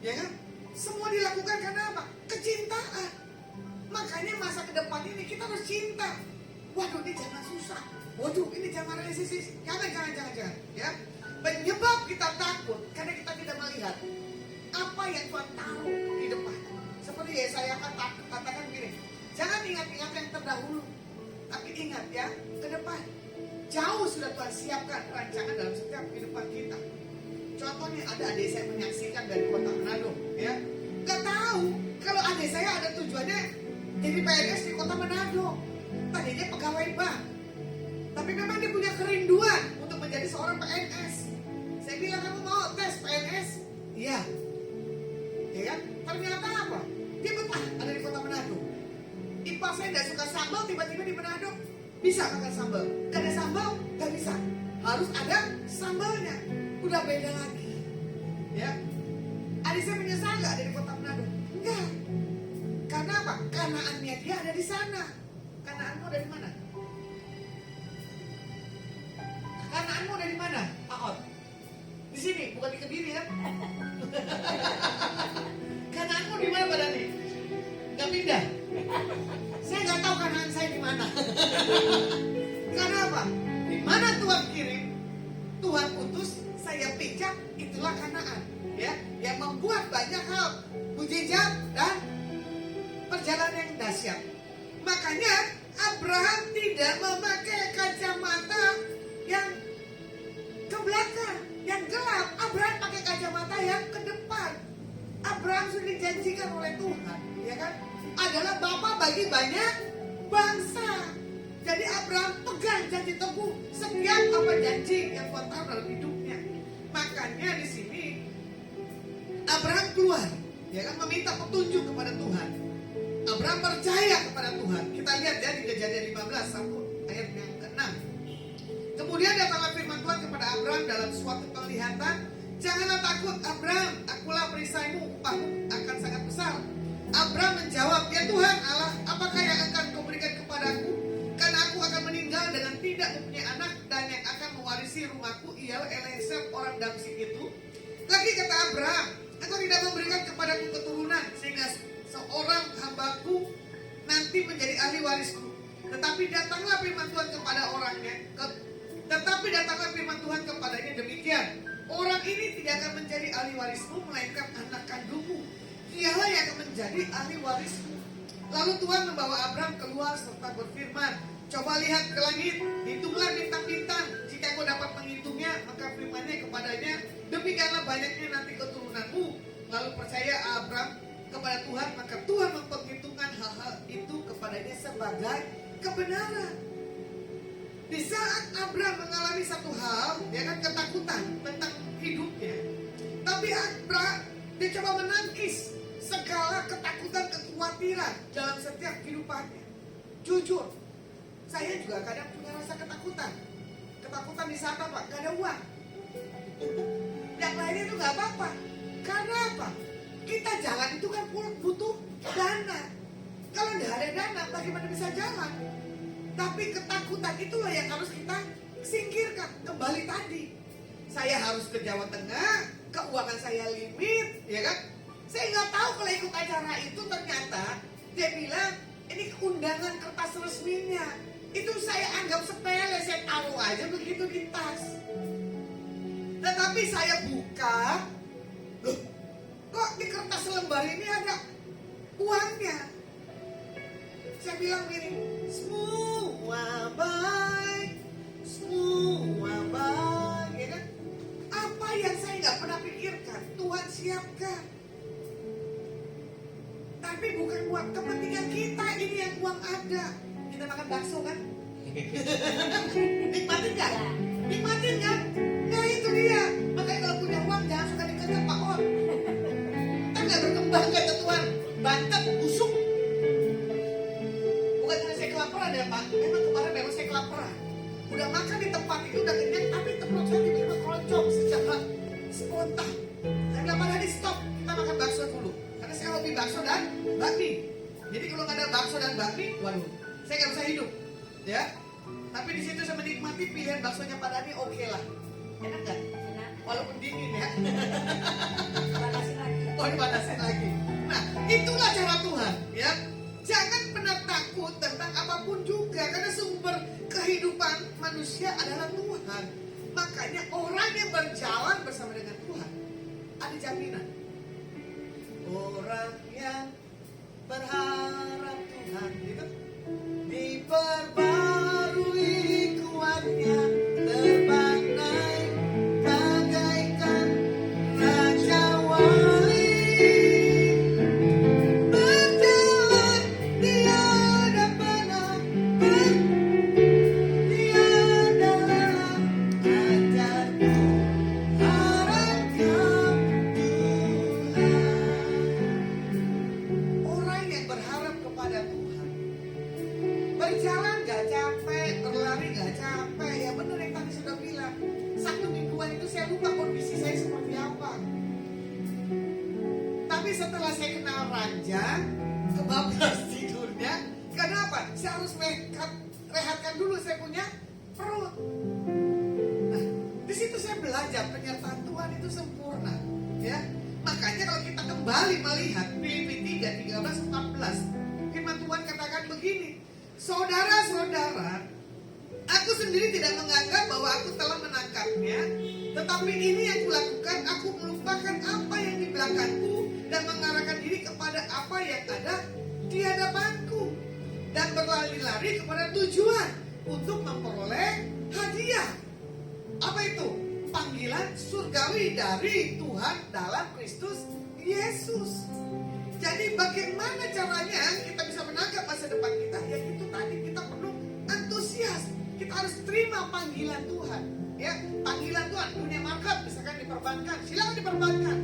Ya kan? Semua dilakukan karena apa? Kecintaan. Makanya masa ke depan ini kita harus cinta. Waduh, ini jangan susah. Waduh, ini jangan resisi. Jangan. Ya. Penyebab kita takut karena kita tidak melihat apa yang Tuhan taruh di depan. Seperti Yesaya katakan begini, jangan ingat-ingat yang terdahulu, tapi ingat ya ke depan. Jauh sudah Tuhan siapkan rancangan dalam setiap kehidupan kita. Contohnya ada adik saya menyaksikan dari kota Manado, ya. Gak tahu kalau adik saya ada tujuannya jadi PNS di kota Manado. Tadinya pegawai bank, tapi memang dia punya kerinduan untuk menjadi seorang PNS. Saya bilang, kamu mau tes PNS? Iya. Ya kan? Ternyata apa? Dia betah ada di kota Manado. Ipar saya tidak suka sambal, tiba-tiba di Manado bisa makan sambal. Gak ada sambal, gak bisa. Harus ada sambalnya. Udah beda lagi. Ya. Adik saya menyesal gak ada di kota Manado? Enggak. Karena apa? Kanaannya dia ada di sana. Kanaanmu dari mana? Kanaanmu dari mana? Aot. Di sini, bukan di Kediri kan? Kanaanmu di mana Pak Dani? Gak pindah. Saya nggak tahu kanaan saya di mana. Karena apa? Di mana Tuhan kirim, Tuhan utus, saya pijak, itulah Kanaan. Ya, yang membuat banyak hal, mujizat dan perjalanan yang dahsyat. Makanya Abraham tidak memakai kacamata yang ke belakang, yang gelap. Abraham pakai kacamata yang ke depan. Abraham sudah dijanjikan oleh Tuhan, ya kan? Adalah bapa bagi banyak bangsa. Jadi Abraham pegang janji teguh setiap apa janji yang Tuhan taruh dalam hidupnya. Makanya di sini Abraham keluar, ya kan, meminta petunjuk kepada Tuhan. Abraham percaya kepada Tuhan. Kita lihat ya di Kejadian 15 ayat yang ke-6. Abram dalam suatu penglihatan, "Janganlah takut Abram, akulah perisaimu, upahmu akan sangat besar." Abram menjawab, "Ya Tuhan Allah, apakah yang akan kau berikan kepadaku? Karena aku akan meninggal dengan tidak mempunyai anak, dan yang akan mewarisi rumahku ialah Eliezer orang Damsyik itu." Lagi kata Abram, "Engkau tidak memberikan kepadaku keturunan, sehingga seorang hambaku nanti menjadi ahli warisku. Tetapi datanglah firman Tuhan kepadanya demikian, orang ini tidak akan menjadi ahli warismu, melainkan anak kandungmu. Dialah yang akan menjadi ahli warismu." Lalu Tuhan membawa Abram keluar serta berfirman, "Coba lihat ke langit, hitunglah bintang-bintang. Jika kau dapat menghitungnya, maka firman-Nya kepadanya, demikianlah banyaknya nanti keturunanmu." Lalu percaya Abram kepada Tuhan, maka Tuhan memperhitungkan hal-hal itu kepadanya sebagai kebenaran. Di saat Abram mengalami satu hal, dia kan ketakutan tentang hidupnya. Tapi Abram, dia coba menangkis segala ketakutan, kekhawatiran dalam setiap kehidupannya. Jujur, saya juga kadang punya rasa ketakutan. Ketakutan di saat apa? Gak ada uang. Yang lainnya itu gak apa-apa. Karena apa? Kita jalan itu kan butuh dana. Kalau nggak ada dana, bagaimana bisa jalan? Tapi ketakutan itulah yang harus kita singkirkan. Kembali tadi, saya harus ke Jawa Tengah, keuangan saya limit, ya kan? Saya nggak tahu kalau ikut acara itu ternyata dia bilang ini undangan kertas resminya. Itu saya anggap sepele, saya taruh aja begitu di tas. Tetapi saya buka, loh, kok di kertas lembar ini ada uangnya? Saya bilang gini, semua baik, ya kan? Apa yang saya nggak pernah pikirkan, Tuhan siapkan. Tapi bukan buat kepentingan kita, ini yang uang ada. Kita makan bakso kan? Nikmatin nggak? Nikmatin kan? Nah itu dia. Makanya kalau punya uang jangan suka dikejar Pak On. Kita nggak berkembang kata Tuhan. Bantet, busuk. Bukan karena saya kelaparan ya Pak. Memang kemarin saya kelaparan. Udah makan di tempat itu udah kenyang, tapi perut saya tiba-tiba keroncong secara spontan. Saya bilang pada di stop, kita makan bakso dulu. Karena saya hobi bakso dan bakmi. Jadi kalau nggak ada bakso dan bakmi, waduh, saya nggak bisa hidup. Ya, tapi di situ saya menikmati pilihan baksonya Pak Dani, oke lah. Enak nggak? Enak. Walaupun dingin ya. Panasin lagi. Oh dipanasin lagi. Nah itulah cara Tuhan ya. Jangan pernah takut tentang apapun juga, karena sumber kehidupan manusia adalah Tuhan. Makanya orang yang berjalan bersama dengan Tuhan ada jaminan. Orang yang berharap Tuhan gitu, diperbarui kuatnya, terbang naik bagaikan raja wali, berjalan tiada pernah tiada lelah, ajarku harapkan Tuhan. Orang yang berharap kepada Tuhan berjalan gak capek, berlari gak capek. Ya benar yang tadi sudah bilang, satu mingguan itu saya lupa kondisi saya seperti apa. Tapi setelah saya kenal ranjang, kebablas tidurnya. Kenapa? Saya harus rehatkan dulu saya punya perut. Nah, di situ saya belajar penyertaan Tuhan itu sempurna. Ya, makanya kalau kita kembali melihat Filipi 3:13-14, firman Tuhan katakan begini, saudara-saudara, aku sendiri tidak menganggap bahwa aku telah menangkapnya, tetapi ini yang kulakukan, aku melupakan apa yang di belakangku dan mengarahkan diri kepada apa yang ada di hadapanku, dan berlari-lari kepada tujuan untuk memperoleh hadiah. Apa itu? Panggilan surgawi dari Tuhan dalam Kristus Yesus. Jadi bagaimana caranya kita bisa menangkap masa depan kita? Ya itu tadi, kita perlu antusias. Kita harus terima panggilan Tuhan. Ya, panggilan Tuhan, dunia market misalkan diperbankan, silakan diperbankan.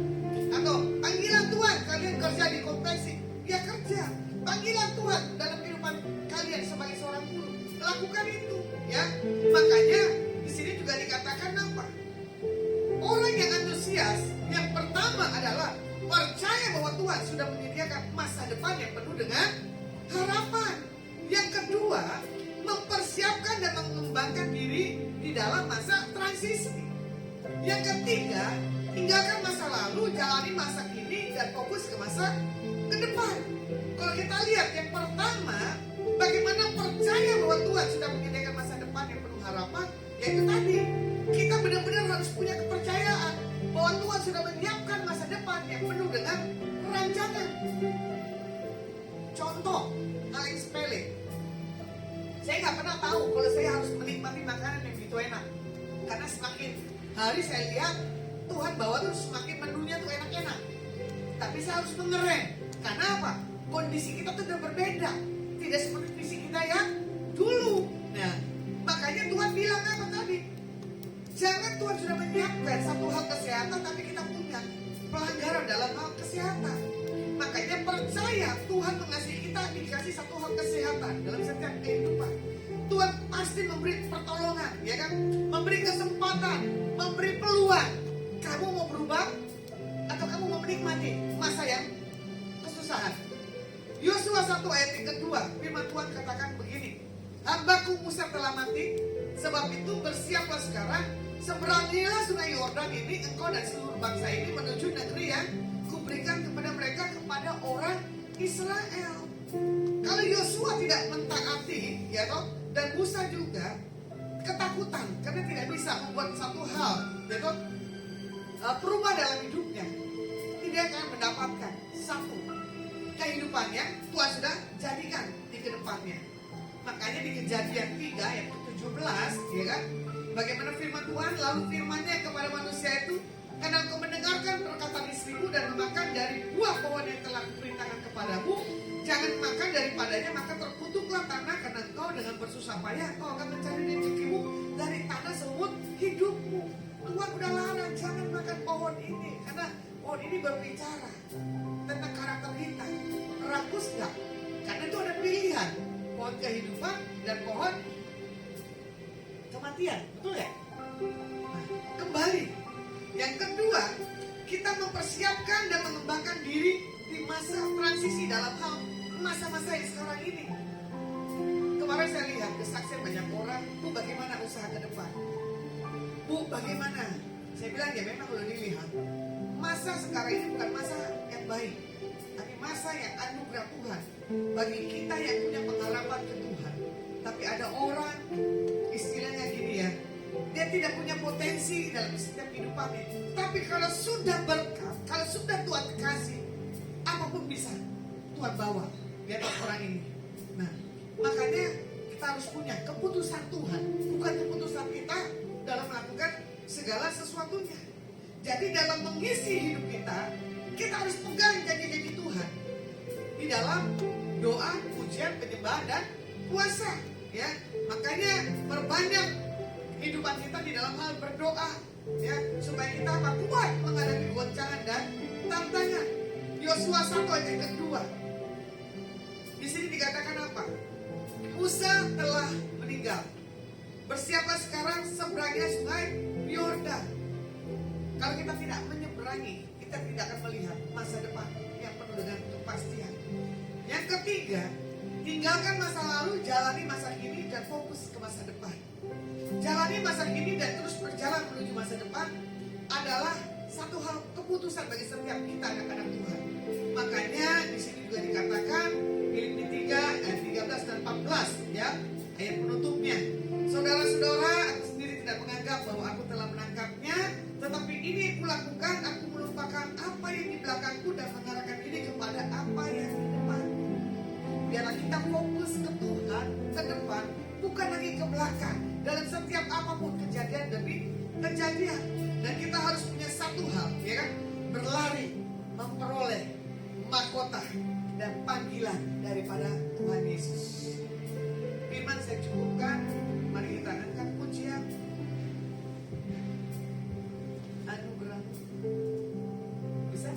Atau panggilan Tuhan, kalian kerja di konveksi, ya kerja. Panggilan Tuhan dalam kehidupan kalian sebagai seorang guru, lakukan itu. Ya, makanya di sini juga dikatakan apa? Yang ketiga, tinggalkan masa lalu, jalani masa kini, dan fokus ke masa ke depan. Kalau kita lihat yang pertama, bagaimana percaya bahwa Tuhan sudah menyediakan masa depan yang penuh harapan, yaitu tadi, kita benar-benar harus punya kepercayaan bahwa Tuhan sudah menyiapkan masa depan yang penuh dengan rancangan. Contoh, hal yang sepele. Saya nggak pernah tahu kalau saya harus menikmati makanan yang begitu enak. Karena semakin hari saya lihat, Tuhan bawa tuh semakin menunya tuh enak-enak. Tapi saya harus mengerem. Karena apa? Kondisi kita tuh udah berbeda. Tidak seperti kondisi kita yang dulu. Nah, makanya Tuhan bilang apa tadi? Jangan Tuhan sudah menyiapkan satu hal kesehatan, tapi kita punya pelanggaran dalam hal kesehatan. Makanya percaya Tuhan mengasihi kita, dikasih satu hal kesehatan dalam setiap kehidupan. Tuhan pasti memberi pertolongan, ya kan? Memberi kesempatan, memberi peluang. Kamu mau berubah atau kamu mau menikmati masa yang kesusahan? Yosua 1 ayat yang kedua, firman Tuhan katakan begini. Hambaku Musa telah mati, sebab itu bersiaplah sekarang, seberangilah sungai Yordan ini, engkau dan seluruh bangsa ini menuju negeri yang kuberikan kepada mereka, kepada orang Israel. Kalau Yosua tidak mentaati, ya toh, dan Musa juga ketakutan karena tidak bisa membuat satu hal, ya toh, perubah dalam hidupnya, tidak akan mendapatkan satu kehidupannya Tuhan sudah jadikan di kedepannya. Makanya di Kejadian 3 ayat 17, ya kan, bagaimana firman Tuhan, lalu firman-Nya kepada manusia itu, karena engkau mendengarkan perkataan istrimu dan memakan dari buah pohon yang telah kuperintahkan kepadamu, jangan makan daripadanya, maka terkutuklah tanah, karena engkau dengan bersusah payah engkau akan mencari rezekimu dari tanah seumur hidupmu. Tuhan udah larang, jangan makan pohon ini, karena pohon ini berbicara tentang karakter kita. Rakus gak? Karena itu ada pilihan, pohon kehidupan dan pohon kematian, betul ya? Nah, kembali. Yang kedua, kita mempersiapkan dan mengembangkan diri di masa transisi dalam hal masa-masa yang sekarang ini. Kemarin saya lihat kesaksian banyak orang, Bu bagaimana usaha ke depan? Bu bagaimana? Saya bilang ya memang kalau dilihat, masa sekarang ini bukan masa yang baik, tapi masa yang anugerah Tuhan bagi kita yang punya pengharapan ke Tuhan. Tapi ada orang, istilahnya gini ya, dia tidak punya potensi dalam setiap kehidupannya. Tapi kalau sudah berkat, kalau sudah Tuhan kasih, apapun bisa Tuhan bawa di atas orang ini. Nah, makanya kita harus punya keputusan Tuhan, bukan keputusan kita dalam melakukan segala sesuatunya. Jadi dalam mengisi hidup kita, kita harus pegang janji-janji Tuhan di dalam doa, pujian, penyembahan dan puasa. Ya, makanya perbanyak kehidupan kita di dalam hal berdoa, ya, supaya kita kuat menghadapi goncangan dan tantangan. Yosua 1 ayat yang kedua. Di sini dikatakan apa? Musa telah meninggal. Bersiaplah sekarang seberangnya sungai Yordan. Kalau kita tidak menyeberangi, kita tidak akan melihat masa depan yang penuh dengan kepastian. Yang ketiga, tinggalkan masa lalu, jalani masa kini dan fokus ke masa depan. Jalani masa kini dan terus berjalan menuju masa depan adalah satu hal keputusan bagi setiap kita anak-anak Tuhan. Makanya di sini juga dikatakan Filipi 3 ayat 13 dan 14, ya, ayat penutupnya. Saudara-saudara, aku sendiri tidak menganggap bahwa aku telah menangkapnya, tetapi ini kulakukan, aku melupakan apa yang di belakangku dan mengarahkan ini kepada apa yang di depan. Biarlah kita fokus ke Tuhan, ke depan, bukan lagi ke belakang. Dalam setiap apapun kejadian demi kejadian. Dan kita harus punya satu hal, ya kan? Berlari, memperoleh mahkota dan panggilan daripada Tuhan Yesus. Firman saya cukupkan. Mari kita angkat pujian. Anugerah. Bisa?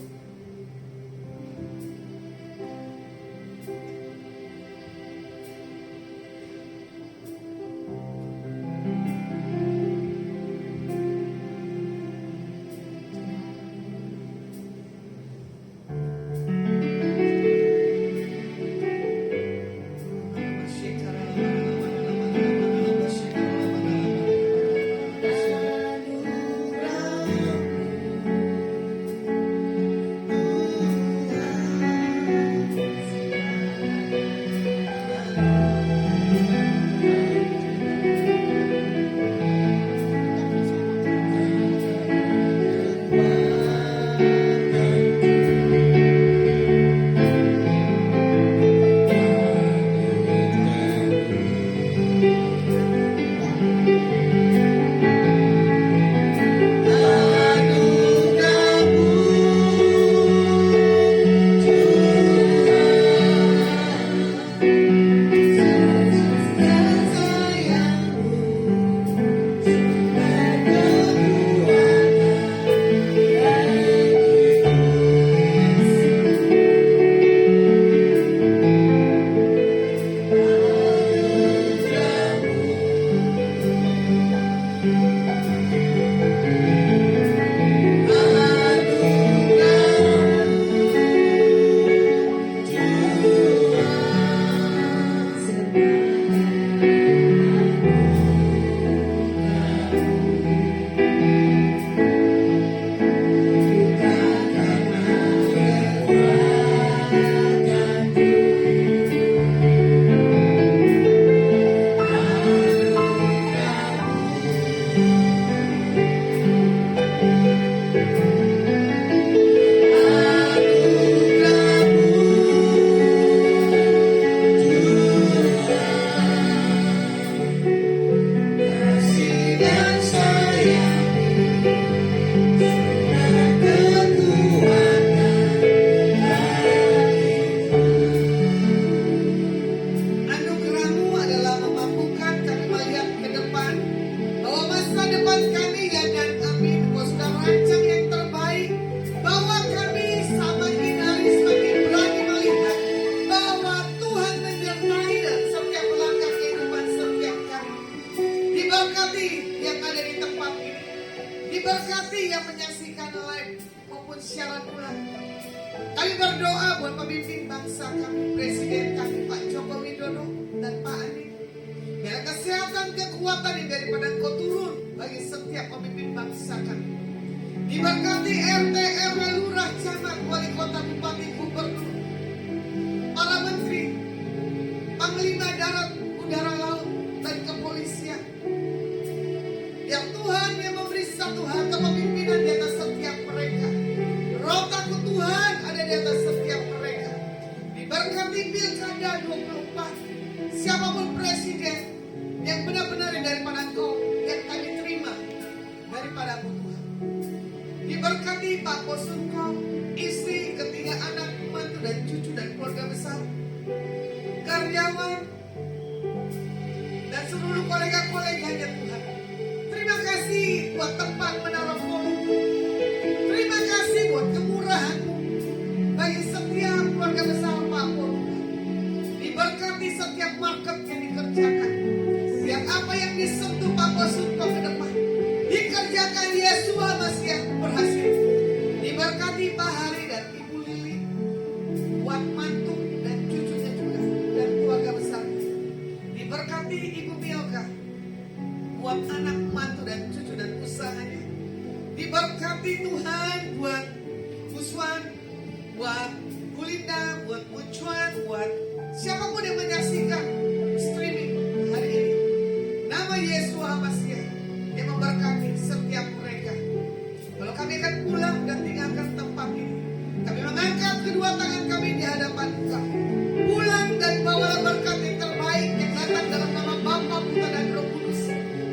Kasih dan sayang sudah kekuatan Anugerahmu adalah memampukan kami melihat ke depan, bahwa masa depan kami ya dan amin. Kau sudah rancang yang terbaik, bahwa kami semakin hari semakin berani melihat bahwa Tuhan menyertai dan setiap langkah kehidupan setiap kami. Diberkati yang ada di tempat ini, diberkati yang menyaksikan live maupun siaran ulang. Kami berdoa buat pemimpin bangsa kami, Presiden kami Pak Joko Widodo dan Pak Anies. Biar kesehatan, kekuatan yang daripada Engkau turun bagi setiap pemimpin bangsa kami. Diberkati RT, RW, Lurah, Camat, Wali Kota, Bupati, Gubernur, para menteri, Panglima Darat, Udara, Laut, dan Kepolisian. Yang Tuhan yang memberi satu hal kepemimpinan di atas setiap mereka. Roh takut Tuhan ada di atas setiap mereka. Diberkati Pilkada 24. Siapapun presiden yang benar-benar daripada Engkau yang kami terima daripada Tuhan. Diberkati Pak Posunko, istri, ketiga anak, mantu dan cucu dan keluarga besar, karyawan, dan seluruh kolega-koleganya Tuhan. Terima kasih buat tempat menara volume. Terima kasih buat kemurahan-Mu bagi setiap keluarga besar Pak Volume. Diberkati setiap market yang dikerjakan. Biar apa yang disentuh Pak Posunko ke depan dikerjakan Yesus Masiah berhasil. Diberkati Pak Hari dan Ibu Lili, buat mantu dan cucunya juga dan keluarga besar. Diberkati Ibu Milka, buat anak, mantu dan cucu dan usahanya. Diberkati Tuhan buat Muswan, buat Kulinda, buat Mucuan, buat siapapun yang menyaksikan streaming hari ini. Nama Yesus Masiah yang memberkati setiap mereka. Kalau kami akan pulang dan tinggalkan tempat ini, kami mengangkat kedua tangan kami di hadapan Engkau. Pulang dan bawalah berkat yang terbaik yang datang dalam nama Bapa, Putra dan Roh Kudus.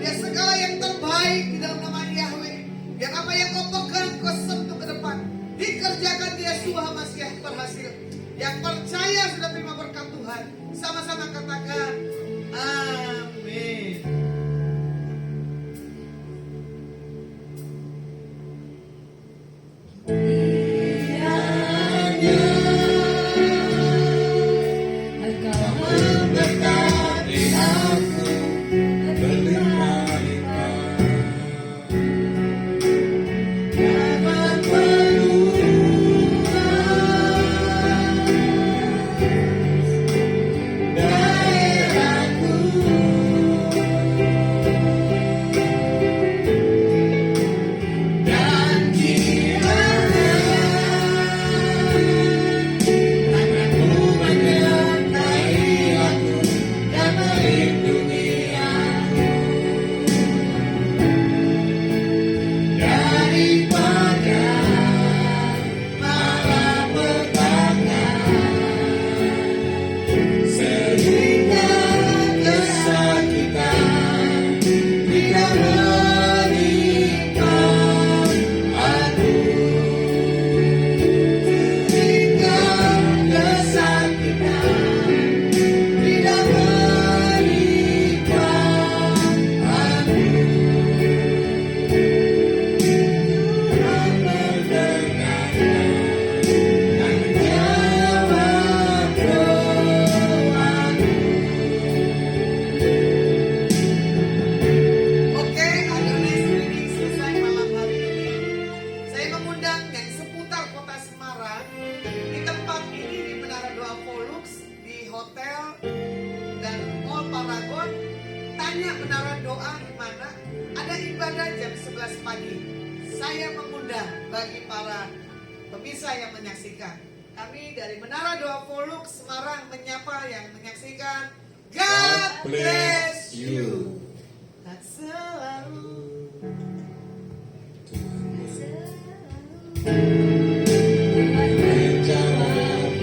Biar segala yang terbaik di dalam nama Yahweh. Biar apa yang Kau pegang, Kau sentuh ke depan. Dikerjakan Yesus Masiah berhasil. Yang percaya sudah terima berkat Tuhan. Sama-sama katakan amin. memberkati aku berlimpah-limpah. Dapat meluas daerahku, dan kiranya tanganmu menyertai aku dan melindungi aku daripada malapetaka, sehingga kesakitan tidak menimpa aku, sehingga kesakitan tidak menimpa aku. Tuhan mendengarkan dan menjawab doaku. Oke, Adonis streaming selesai malam hari ini. Saya mengundang yang seputar kota Semarang di tempat ini di Menara Doa Volux, di hotel dan Mall Paragon. Tanya Menara Doa di mana? Ada ibadah jam 11 pagi. Saya mengundang bagi para pemirsa yang menyaksikan. Kami dari Menara Doa Volux Semarang menyapa yang menyaksikan. God bless you. Tak selalu Yesus.